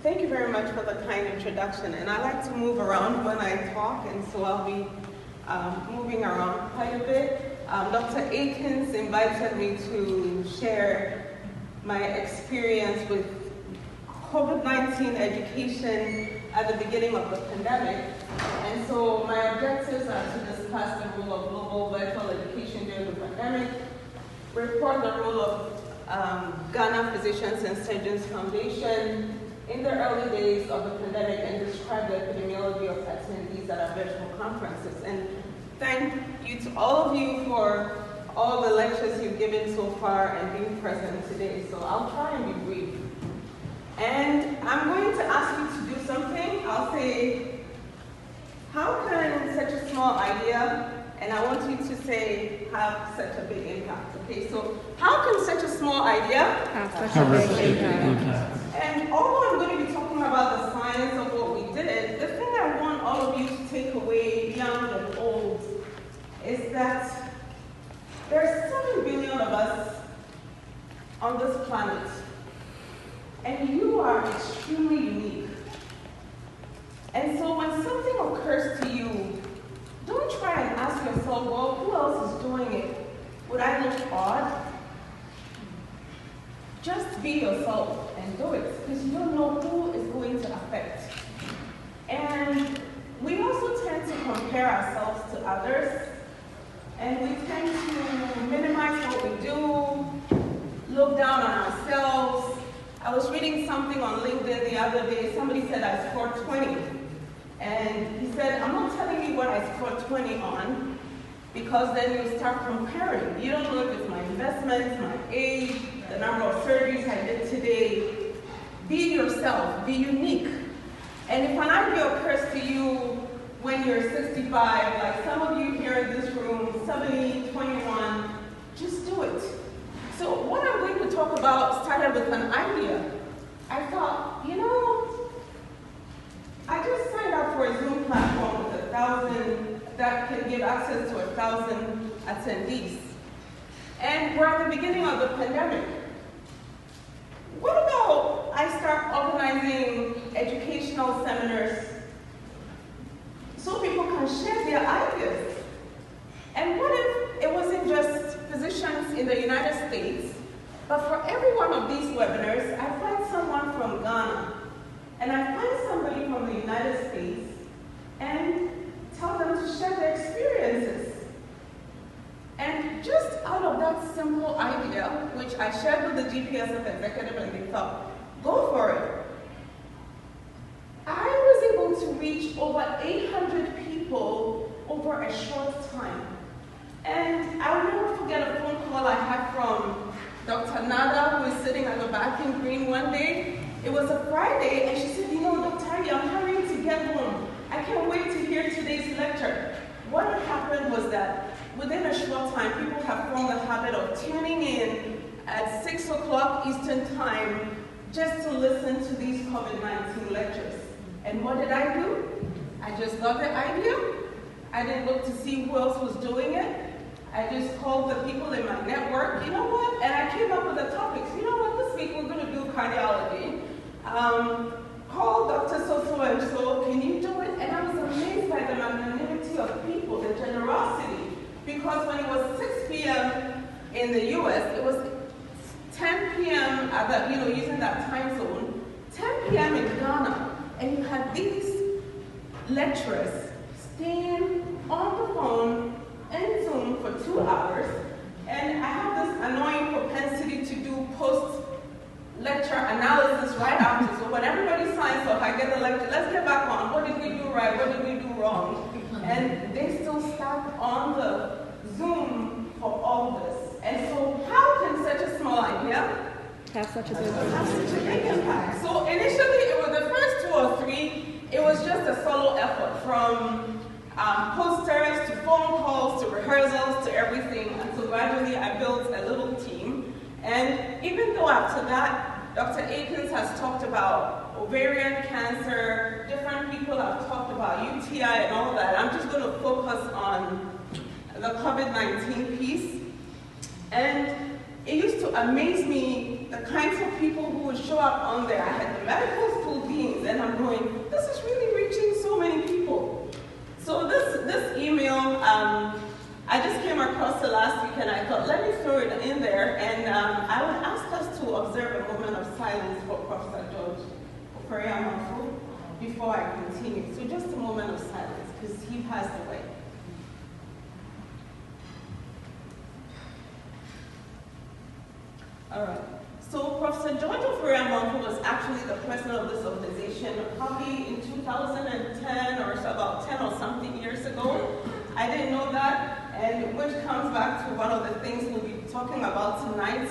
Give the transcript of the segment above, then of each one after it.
Thank you very much for the kind introduction. And I like to move around when I talk, and so I'll be moving around quite a bit. Dr. Akins invited me to share my experience with COVID-19 education at the beginning of the pandemic. And so my objectives are to discuss the role of global virtual education during the pandemic, report the role of Ghana Physicians and Surgeons Foundation in the early days of the pandemic, and describe the epidemiology of attendees at our virtual conferences. And thank you to all of you for all the lectures you've given so far and being present today. So I'll try and be brief. And I'm going to ask you to do something. I'll say, how can such a small idea, and I want you to say, have such a big impact? Okay, so how can such a small idea have such a big impact? And although I'm going to be talking about the science of what we did, the thing I want all of you to take away, young and old, is that there's 7 billion of us on this planet, and you are extremely unique. And so when something occurs to you, don't try and ask yourself, well, who else is doing it? Would I look odd? Just be yourself and do it, because you don't know who is going to affect. And we also tend to compare ourselves to others, and we tend to minimize what we do, look down on ourselves. I was reading something on LinkedIn the other day. Somebody said I scored 20. And he said, I'm not telling you what I scored 20 on, because then you start comparing. You don't know if it's my investments, my age, the number of surgeries I did today. Be yourself, be unique. And if an idea occurs to you when you're 65, like some of you here in this room, 70, 21, just do it. So what I'm going to talk about started with an idea. I thought, you know, I just signed up for a Zoom platform with 1,000 that can give access to 1,000 attendees. And we're at the beginning of the pandemic. What about I start organizing educational seminars so people can share their ideas? And what if it wasn't just physicians in the United States, but for every one of these webinars, I find someone from Ghana, and I find somebody from the United States, and tell them to share their experiences. And just out of that simple idea, which I shared with the GPSF executive, and they thought, go for it, I was able to reach over 800 people over a short time. And I'll never forget a phone call I had from Dr. Nada, who is sitting at the back in green one day. It was a Friday, and she said, you know, Dr. Ari, I'm hurrying to get home. I can't wait to hear today's lecture. What happened was that within a short time, people have formed the habit of tuning in at 6 o'clock Eastern Time just to listen to these COVID-19 lectures. And what did I do? I just got the idea. I didn't look to see who else was doing it. I just called the people in my network, you know what? And I came up with the topics. You know what, this week we're going to do cardiology. Call Dr. So and so, can you do it? And I was amazed by the magnanimity of people, the generosity. Because when it was 6 p.m. in the US, it was 10 p.m. at that, you know, using that time zone, 10 p.m. in Ghana, and you had these lecturers staying on the phone in Zoom for 2 hours, and I have this annoying propensity to do post-lecture analysis right after. So when everybody signs off, I get the lecture, let's get back on. What did we do right? What did we do wrong? And they still stuck on the Zoom for all this. And so how can such a small idea have such a big impact? So initially, it was the first 2 or 3, it was just a solo effort, from posters to phone calls to rehearsals to everything. And so gradually I built a little team. And even though after that, Dr. Akins has talked about ovarian cancer, different people have talked about UTI and all that, I'm just going to focus on the COVID-19 piece. And it used to amaze me the kinds of people who would show up on there. I had the medical school dean and I thought, let me throw it in there, and I would ask us to observe a moment of silence for Professor George Ofori-Amanfo before I continue. So just a moment of silence, because he passed away. All right. So Professor George Ofori-Amanfo was actually the president of this organization probably in 2010 or so, about 10 or something years ago. I didn't know that, and which comes back to one of the things we'll be talking about tonight.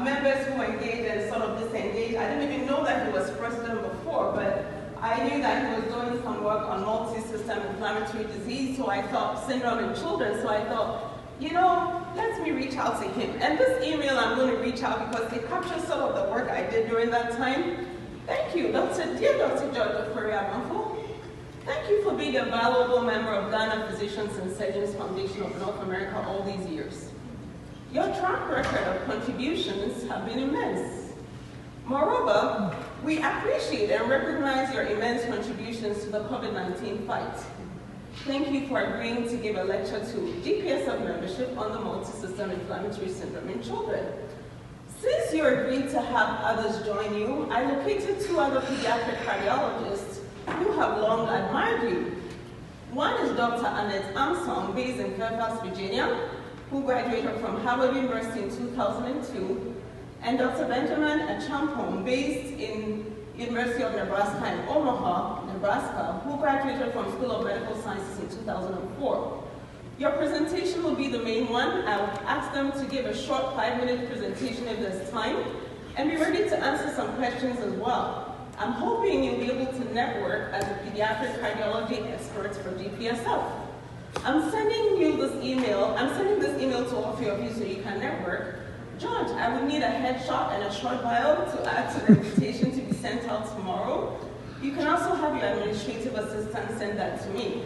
Members who engage and sort of disengage. I didn't even know that he was president before, but I knew that he was doing some work on multi-system inflammatory disease, so I thought syndrome in children, so I thought, you know, let me reach out to him. And this email I'm going to reach out because it captures some of the work I did during that time. Thank you, dear Dr. George Ofori-Amanfo. Thank you for being a valuable member of Ghana Physicians and Surgeons Foundation of North America all these years. Your track record of contributions have been immense. Moreover, we appreciate and recognize your immense contributions to the COVID-19 fight. Thank you for agreeing to give a lecture to GPSF membership on the multi-system inflammatory syndrome in children. Since you agreed to have others join you, I located 2 other pediatric cardiologists who have long admired you. One is Dr. Annette Armstrong, based in Fairfax, Virginia, who graduated from Harvard University in 2002, and Dr. Benjamin Achampong, based in University of Nebraska in Omaha, Nebraska, who graduated from School of Medical Sciences in 2004. Your presentation will be the main one. I will ask them to give a short 5-minute presentation if there's time, and be ready to answer some questions as well. I'm hoping you'll be able to network as a pediatric cardiology expert for GPSF. I'm sending this email to all of you so you can network. George, I would need a headshot and a short bio to add to the invitation to be sent out tomorrow. You can also have your administrative assistant send that to me.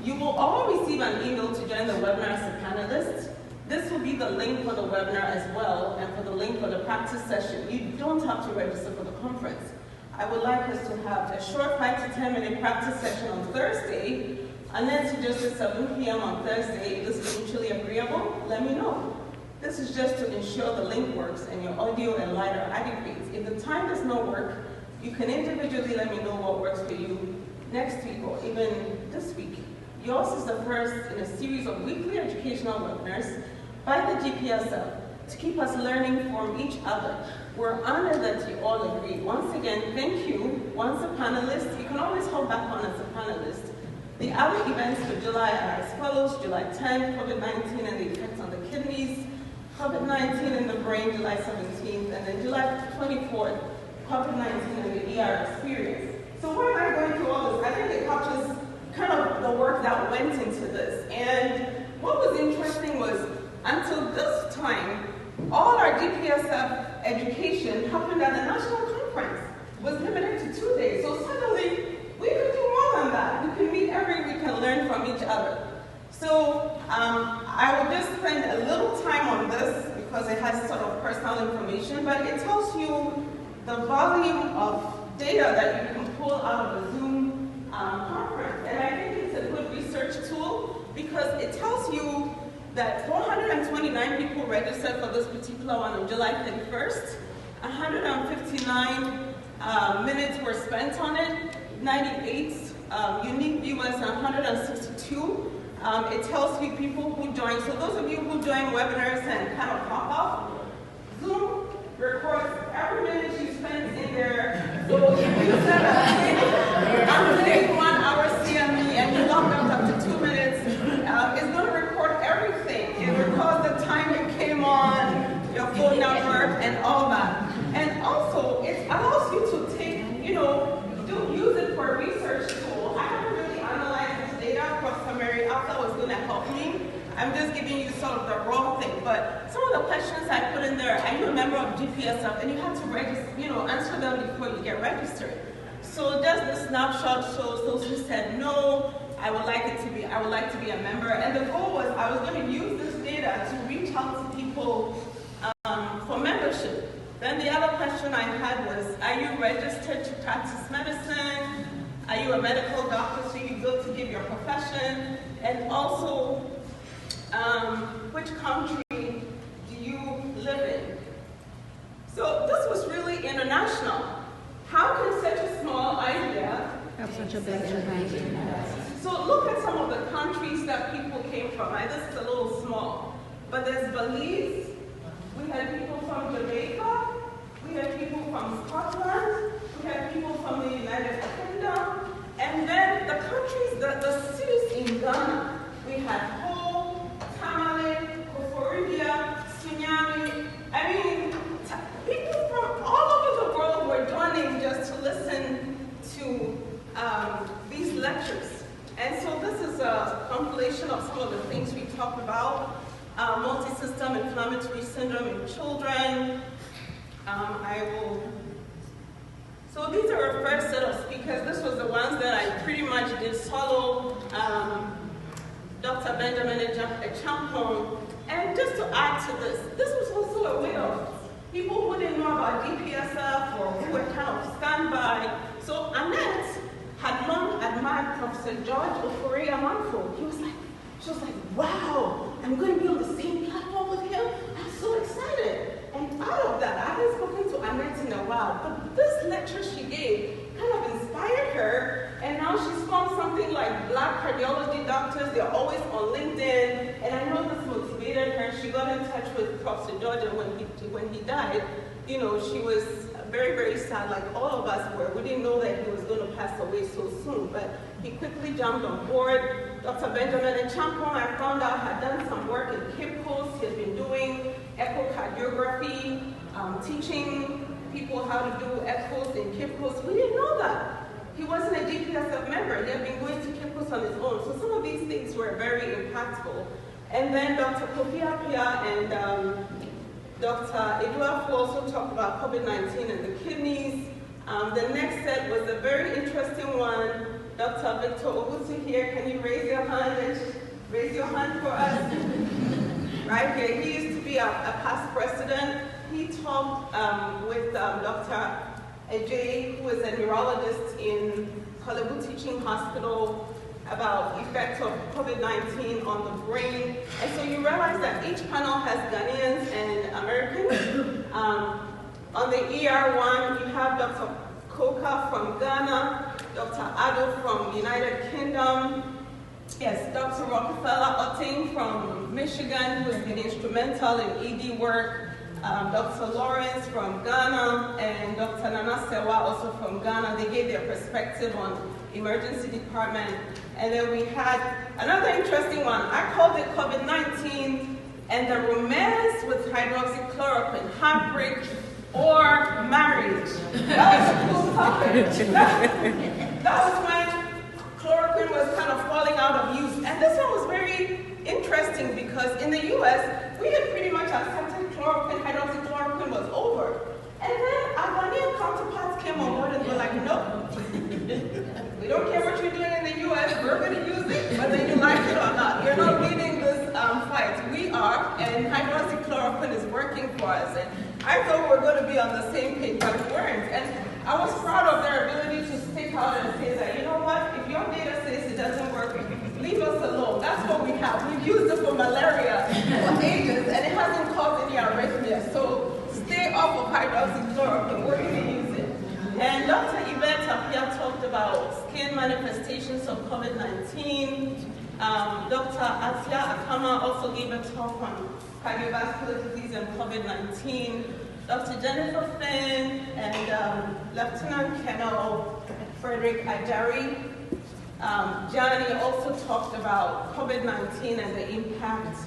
You will all receive an email to join the webinar as a panelist. This will be the link for the webinar as well, and for the link for the practice session. You don't have to register for the conference. I would like us to have a short 5 to 10 minute practice session on Thursday, and then suggest at 7 p.m. on Thursday. If this is mutually agreeable, let me know. This is just to ensure the link works and your audio and light are adequate. If the time does not work, you can individually let me know what works for you next week or even this week. Yours is the first in a series of weekly educational webinars by the GPSF to keep us learning from each other. We're honored that you all agreed. Once again, thank you. Once a panelist, you can always hop back on as a panelist. The other events for July are as follows: July 10th, COVID-19 and the effects on the kidneys, COVID-19 in the brain, July 17th, and then July 24th, COVID-19 and the ER experience. So why am I going through all this? I think it captures kind of the work that went into this. And what was interesting was, until this time, all our GPSF education happened at the national conference. It was limited to 2 days. So suddenly, we could do more than that. We can meet every week and learn from each other. So I will just spend a little time on this because it has sort of personal information, but it tells you the volume of data that you can pull out of a Zoom conference. And I think it's a good research tool because it tells you that 429 people registered for this particular one on July 31st. 159 minutes were spent on it, 98 unique viewers, and 162. It tells you people who joined. So those of you who join webinars and kind of pop off, Zoom records every minute you spend in there. So if you set I'm doing 1 hour CME and you logged out after 2 minutes, it's going to record everything. It records the time you came on, your phone number, and all that. And also, it allows you to take, use it for a research tool. I haven't really analyzed this data. Professor Mary Alta was going to help me. I'm just giving you sort of the raw thing. But some of the questions I put in there, are you a member of GPSF? And you have to register, answer them before you get registered. So just the snapshot shows those who said no, I would like to be a member. And the goal was I was going to use this data to reach out to people for membership. Then the other question I had was, are you registered to practice medicine? Are you a medical doctor, so you go to give your profession? And also, which country Have such a big impact. So look at some of the countries that people came from. This is a little small, but there's Belize. We had people from Jamaica. We had people from Scotland. We had people from the United Kingdom. And then the countries, the cities in Ghana, we had Ho, Tamale, Koforidua, Sunyani. I mean, people from all over the world were joining just to listen to these lectures. And so this is a compilation of some of the things we talked about. Multi-system inflammatory syndrome in children. So these are our first set of speakers. This was the ones that I pretty much did solo. Dr. Benjamin Champon. And just to add to this was also a way of people who didn't know about GPSF or who were kind of standby. So Annette had long admired Professor George Oforie-Amanfo. She was like, wow, I'm going to be on the same platform with him. I'm so excited. And out of that, I haven't spoken to Annette in a while, but this lecture she gave kind of inspired her, and now she's formed something like Black Cardiology Doctors. They're always on LinkedIn, and I know this motivated her. She got in touch with Professor George, and when he died, you know, she was very, very sad, like all of us were. We didn't know that he was going to pass away so soon, but he quickly jumped on board. Dr. Benjamin Champon, I found out, had done some work in Cape Coast. He had been doing echocardiography, teaching people how to do echoes in Cape Coast. We didn't know that. He wasn't a GPSF member. He had been going to Cape Coast on his own. So some of these things were very impactful. And then Dr. Kofi Appiah and Dr. Eduafu also talked about COVID-19 and the kidneys. The next set was a very interesting one. Dr. Victor Obutu here, can you raise your hand for us? Right here, he used to be a past president. He talked with Dr. Ajay, who is a neurologist in Kolebu Teaching Hospital, about the effects of COVID-19 on the brain. And so you realize that each panel has Ghanaians and Americans. On the ER1, you have Dr. Koka from Ghana, Dr. Ado from United Kingdom, yes, Dr. Rockefeller Otting from Michigan, who has been instrumental in ED work, Dr. Lawrence from Ghana, and Dr. Nana Serwa also from Ghana. They gave their perspective on emergency department. And then we had another interesting one. I called it COVID-19 and the romance with hydroxychloroquine, heartbreak or marriage. That was a cool topic. That was when chloroquine was kind of falling out of use. And this one was very interesting because in the US, we had pretty much accepted chloroquine, hydroxychloroquine was over. And then our Ghanaian counterparts came on board and were like, no. We don't care what you're doing in the US, we're going to use it, whether you like it or not. You're not leading this fight. We are, and hydroxychloroquine is working for us. And I thought we were going to be on the same page, but we weren't. And I was proud of their ability to stick out and say that, you know what, if your data says it doesn't work, leave us alone. That's what we have. We've used it for malaria for ages, and it hasn't caused any arrhythmia. So stay off of hydroxychloroquine. We're going to use it. And Dr. Bertha talked about skin manifestations of COVID-19. Dr. Atia Akama also gave a talk on cardiovascular disease and COVID-19. Dr. Jennifer Finn and Lieutenant Colonel Frederick Ajari. Johnny also talked about COVID-19 and the impact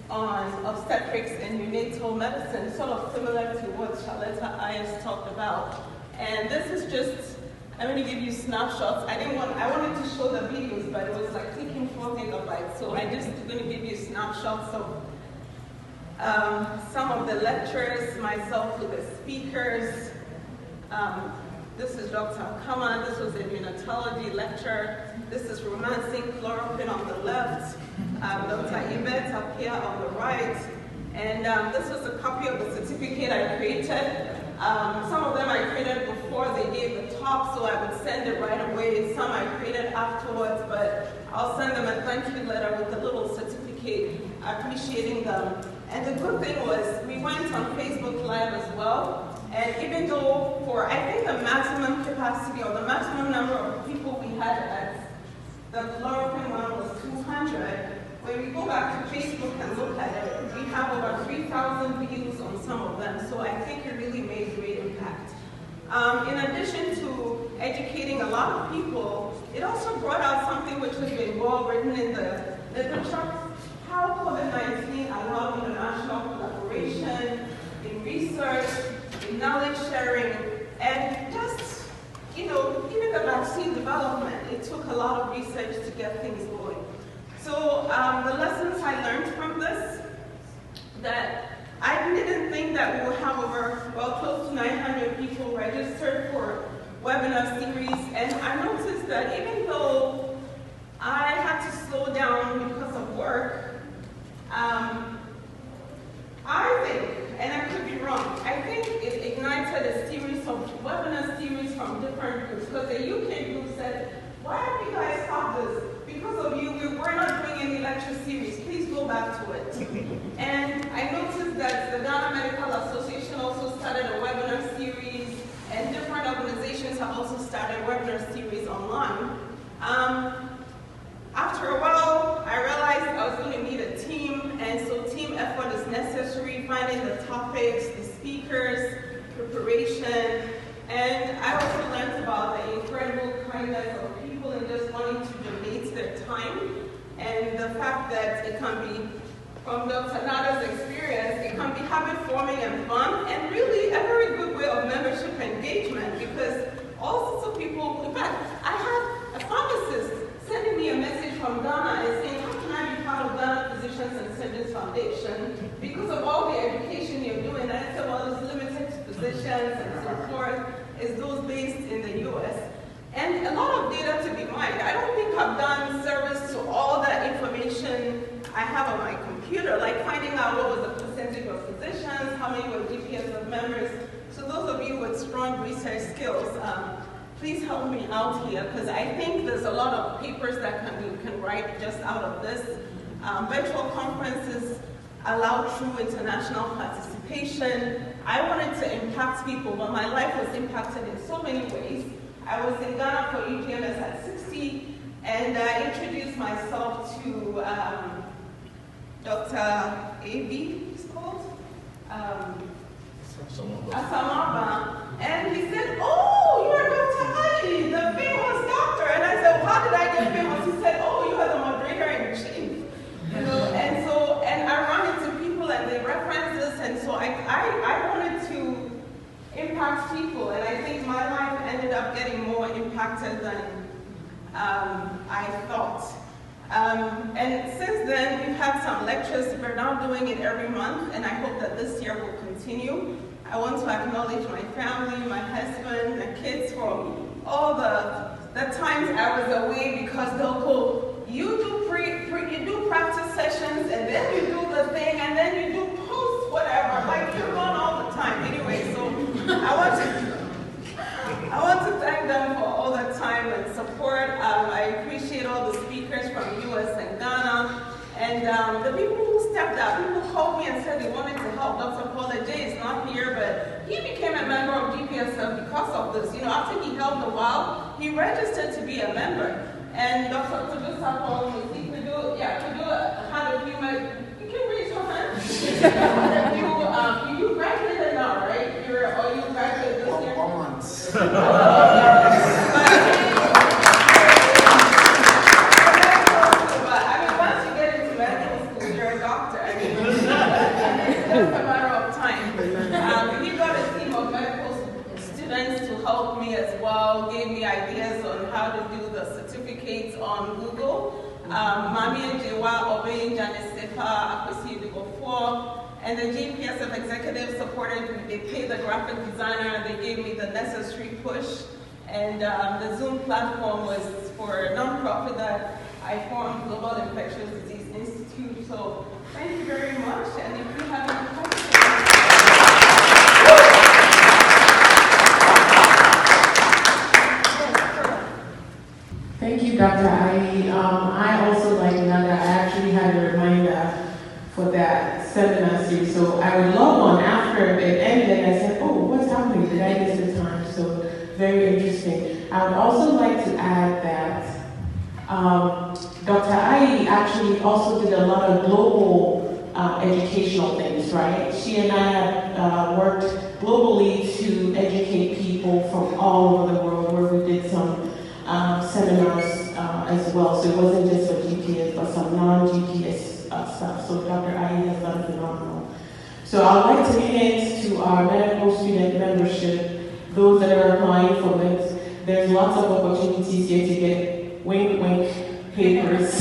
on obstetrics and neonatal medicine, sort of similar to what Charlotta Ayers talked about. And this is just, I'm going to give you snapshots. I wanted to show the videos, but it was like taking 4 gigabytes. So I just going to give you snapshots of some of the lectures, myself with the speakers. This is Dr. Akama. This was a neonatology lecture. This is romancing chloroquine on the left. Dr. Yvette Appiah on the right. And this was a copy of the certificate I created. Some of them I created before they gave the talk, so I would send it right away. Some I created afterwards, but I'll send them a thank you letter with a little certificate appreciating them. And the good thing was we went on Facebook Live as well. And even though for, I think, the maximum capacity or the maximum number of people we that the chloroquine one was 200. When we go back to Facebook and look at it, we have over 3,000 views on some of them, so I think it really made great impact. In addition to educating a lot of people, it also brought out something which has been well written in the literature, how COVID-19 allowed international collaboration in research, in knowledge sharing, and just, even the vaccine development. It took a lot of research to get things going. So the lessons I learned from this, that I didn't think that we would have over, close to 900 people registered for webinar series, and I noticed that even though I had to slow down because of work, I think, and I could be wrong, I think it ignited a series of webinar series from different groups, because the UK group said, why have you guys stopped this? Because of you, we're not doing any lecture series. Please go back to it. And I noticed that the Ghana Medical Association also started a webinar series, and different organizations have also started webinar series online. After a while, I realized I was going to need a team, and so team effort is necessary, finding the topics, the speakers, preparation, and I also learned about the incredible kindness of people and just wanting to donate their time, and the fact that it can be, from Dr. Nada's experience, it can be habit-forming and fun, and really a very good way of membership engagement, because all sorts of people, in fact, I had a pharmacist sending me a message from Ghana and saying, how can I be part of Ghana Physicians and Surgeons Foundation because of all the education you're doing? And I said, well, it's limited to physicians and so forth, is those based in the US. And a lot of data to be mined. I don't think I've done service to all that information I have on my computer, like finding out what was the percentage of physicians, how many were GPSF members. So those of you with strong research skills, please help me out here, because I think there's a lot of papers that you can write just out of this. Virtual conferences allow true international participation. I wanted to impact people, but my life was impacted in so many ways. I was in Ghana for EGMS at 60, and I introduced myself to Dr. A.B., he's called? Asamaba. And he said, oh, you are Dr. Ali, the famous doctor. And I said, well, how did I get famous? He said, oh, you are the moderator-in-chief. And I run into people and they reference this, and so I wanted to impact people, and I think my life ended up getting more impacted than I thought. And since then, we've had some lectures. We're now doing it every month, and I hope that this year will continue. I want to acknowledge my family, my husband, the kids for all the times I was away, because they'll go, you do practice sessions, and then you do the thing, and then you do post whatever, like you're gone all the time. Anyway, so I want to thank them for all the time and support. I appreciate all the speakers from US and Ghana, and the people who stepped up. People called me and said they wanted to help. Dr. Paula J is not here, but he became a member of GPSF because of this. After he helped a while, he registered to be a member. And Dr. Kudusa Paul, had a few minutes. You can raise your hand. You graduated now, right? You graduated this year? 4 months. But once you get into medical school, you're a doctor. It's just a matter of time. He got a team of medical students to help me as well, gave me ideas on how to do the certificates on Google. Mami and Jewa, Obey, Janice Sepa, Akwesi Dugo, and the GPSF executive supported me. They paid the graphic designer, they gave me the necessary push, and the Zoom platform was for a nonprofit that I formed, Global Infectious Disease Institute. So thank you very much, and if you have any questions. Thank you, Dr. Ali. I also, like Nada, I actually had a reminder for that seminar series, so I would log on after it ended. I said, oh, what's happening? Did I miss the time? So very interesting. I would also like to add that Dr. Ai actually also did a lot of global educational things, right? She and I have worked globally to educate people from all over the world, where we did some seminars as well. So it wasn't just for GPS, but some non-GPS stuff. So Dr. Ai has done phenomenal. So I'd like to hint to our medical student membership, those that are applying for it, there's lots of opportunities here to get wink papers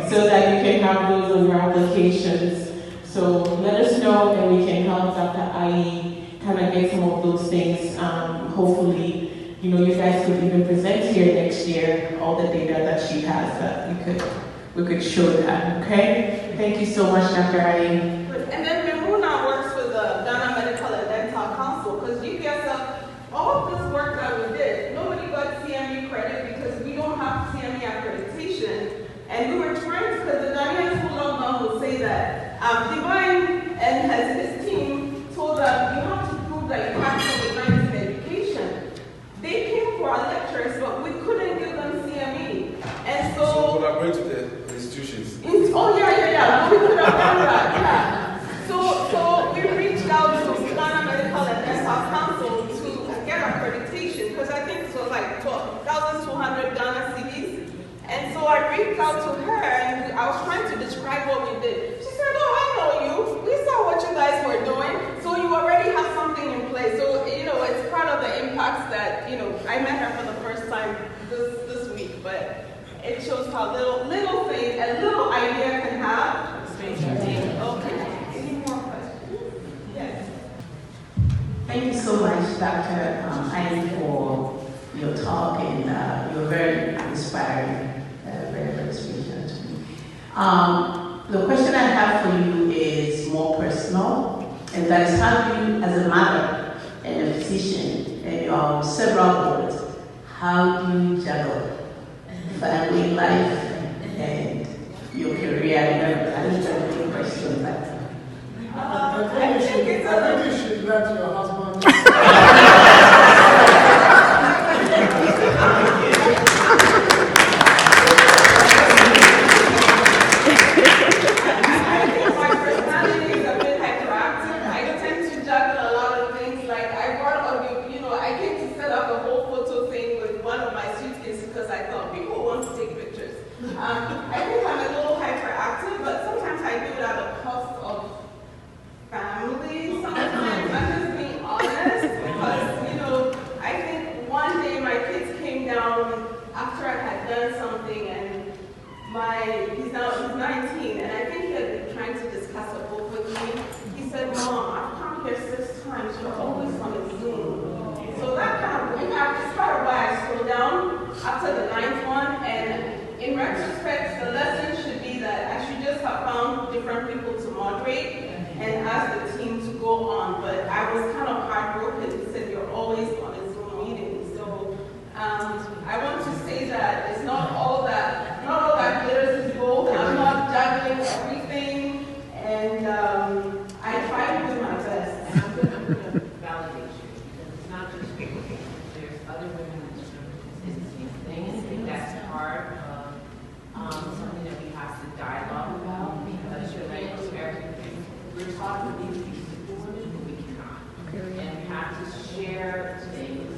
so that you can have those on your applications. So let us know and we can help Dr. Ai kind of get some of those things. Hopefully, you guys could even present here next year all the data that she has that we could show that, okay? Thank you so much, Dr. Ai. And then Mimuna works with the Ghana Medical and Dental Council, because GPSF, all of this work that we did, nobody got CME credit because we don't have CME accreditation. And we were trying to, because the Ghanaians who logged on would say that Divine and his team told them, you have to prove that you have COVID-19 education. They came for our lectures, but we couldn't give them CME. And so collaborate with the institutions. Oh, yeah. We could have done that, yeah. So we reached out to Ghana Medical and Dental Council to get accreditation, because I think it was like 1,200 Ghana cedis. And so I reached out to her, and I was trying to describe what we did. She said, oh, I know you. We saw what you guys were doing, so you already have something in place. So, it's part of the impacts that, I met her for the first time this week, but it shows how little thing, a little idea can have. Okay. Any more questions? Yes. Thank you so much, Dr. Ai, for your talk, and you're very inspiring, very inspirational to me. The question I have for you is more personal, and that is, how do you, as a mother and a physician, and you are on several boards, how do you juggle family life and your career? I don't know any question like that. I think you should let your husband. My personality is a bit hyperactive. I tend to juggle a lot of things. Like I brought I came to set up a whole photo thing with one of my suitcases because I thought people want to take pictures. I think I'm a little hyperactive, but sometimes I do it at the cost of family. Sometimes I'm just being honest because, I think one day my kids came down after I had done something, and he's 19, and I think he had been trying to discuss a book with me. He said, Mom, I've come here 6 times, you're always on a Zoom. So that kind of impact is part of why I slowed down after the 9th one, and in retrospect, the lesson should be that I should just have found different people to moderate and ask the team to go on, but I was kind of heartbroken. He said, you're always on a Zoom meeting. So I want to say that it's not all that glitters is gold. I'm not juggling everything, and I try to do my best. And I'm going to validate you, because it's not just people. There's other women in this room who say the same thing, and I think that's part of something that we have to dialogue about, because we're talking to these people, but we cannot. And we have to share things